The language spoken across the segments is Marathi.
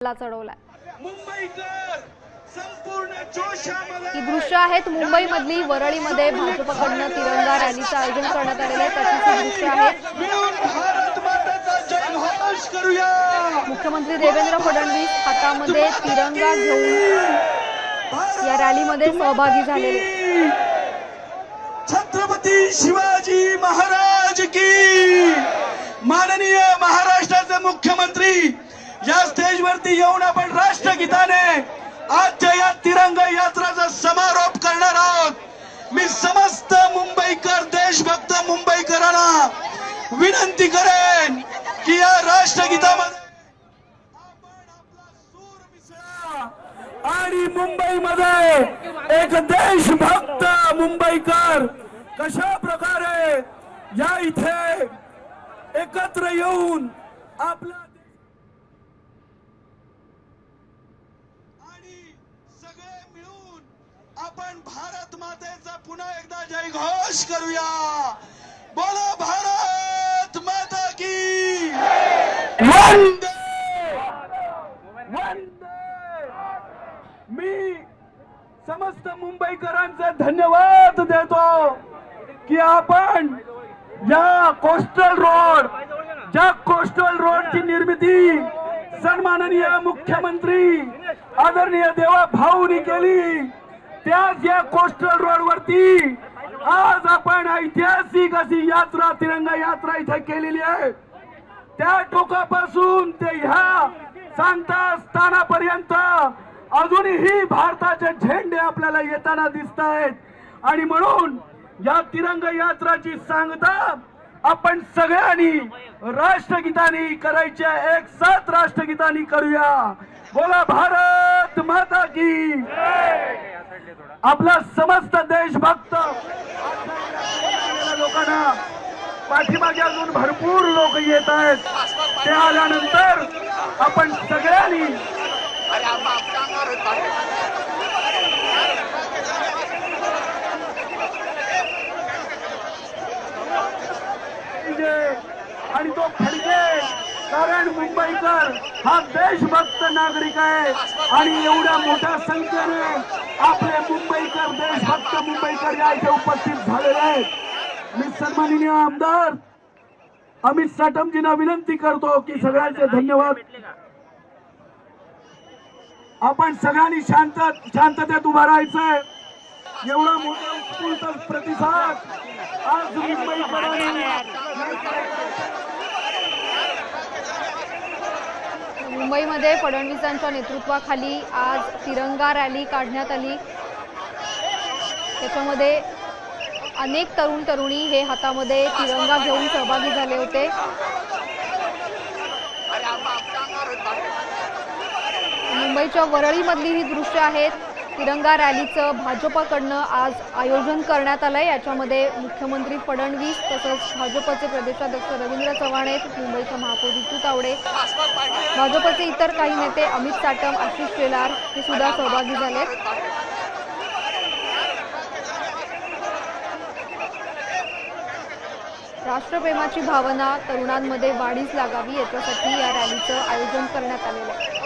चढवलाय। ही दृश्य आहेत मुंबई मधली वरळीमध्ये भाजपकडनं तिरंगा रॅलीचं आयोजन करण्यात आलेलं आहे। त्याची दृश्य आहेत। मुख्यमंत्री देवेंद्र फडणवीस हातामध्ये तिरंगा घेऊन या रॅलीमध्ये सहभागी झालेले। छत्रपती शिवाजी महाराज की। माननीय महाराष्ट्राचे मुख्यमंत्री या स्टेजवरती येऊन आपण राष्ट्रगीताने आजच्या या तिरंगा यात्राचा समारोप करणार आहोत। मी समस्त मुंबईकर देशभक्त मुंबईकरांना विनंती करेन की या राष्ट्रगीतामध्ये आपण आपला सूर मिसळा आणि मुंबईमध्ये एक देशभक्त मुंबईकर कशा प्रकारे या इथे एकत्र येऊन आपला आपण भारत मातेचा पुन्हा एकदा जयघोष करूया। बोलो भारत माता की। वंदे वंदे। मी समस्त मुंबईकरांचे धन्यवाद देतो की आपण या कोस्टल रोडची निर्मिती सन्माननीय मुख्यमंत्री आदरणीय देवा भाऊनी केली। त्याच या कोस्टल रोड वरती आज आपण ऐतिहासिक अशी यात्रा तिरंगा यात्रा इथे केलेली आहे। त्या टोकापासून ते ह्या सांगता स्थानापर्यंत अजूनही भारताचे झेंडे आपल्याला येताना दिसत आहेत आणि म्हणून या तिरंगा यात्राची सांगता आपण सगळ्यांनी राष्ट्रगीतानी करायच्या। एक साथ राष्ट्रगीतानी करूया। बोला भारत माता की। आपला समस्त देशभक्त लोकांना पाठीमागे अजून भरपूर लोक येत आहेत। ते आल्यानंतर आपण सगळ्यांनी आणि तो फडके कारण मुंबईकर हा देशभक्त नागरिक आहे आणि एवढ्या मोठ्या संख्येने आपले मुंबईकर देशभक्त मुंबईकर या इथे उपस्थित झालेले आहेत। मी सन्माननीय आमदार अमित साटमजींना विनंती करतो की सगळ्यांचे धन्यवाद। आपण सगळ्यांनी शांततेत उभा राहायचंय। एवढा मोठा उत्स्फूर्त प्रतिसाद आज मुंबईमध्ये फडणवीसांच्या नेतृत्वाखाली आज तिरंगा रॅली काढण्यात आली। त्याच्यामध्ये अनेक तरुण तरुणी हे हातामध्ये तिरंगा घेऊन सहभागी झाले होते। मुंबईच्या वरळीमधली ही दृश्य आहेत। तिरंगा रॅलीचं भाजपकडनं आज आयोजन करण्यात आलंय। याच्यामध्ये मुख्यमंत्री फडणवीस तसंच भाजपचे प्रदेशाध्यक्ष रवींद्र चव्हाण आहेत, मुंबईच्या महापौर ऋतू तावडे, भाजपचे इतर काही नेते अमित साटम, आशिष शेलार हे सुद्धा सहभागी झाले। राष्ट्रप्रेमाची भावना तरुणांमध्ये वाढीस लागावी याच्यासाठी या रॅलीचं आयोजन करण्यात आलेलं आहे।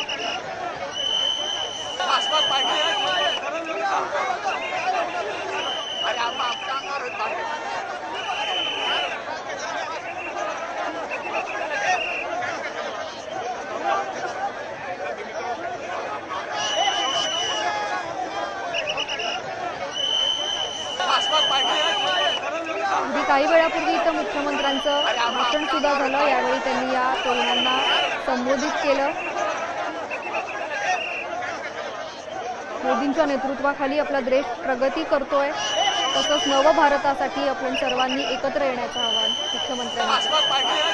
काही वेळापूर्वी इथं मुख्यमंत्र्यांचं भाषण सुद्धा झालं। यावेळी त्यांनी या तरुणांना संबोधित केलं। मोदींच्या नेतृत्वाखाली आपला देश प्रगती करतोय, तसंच नव भारतासाठी आपण सर्वांनी एकत्र येण्याचं आवाहन मुख्यमंत्र्यांनी केलं।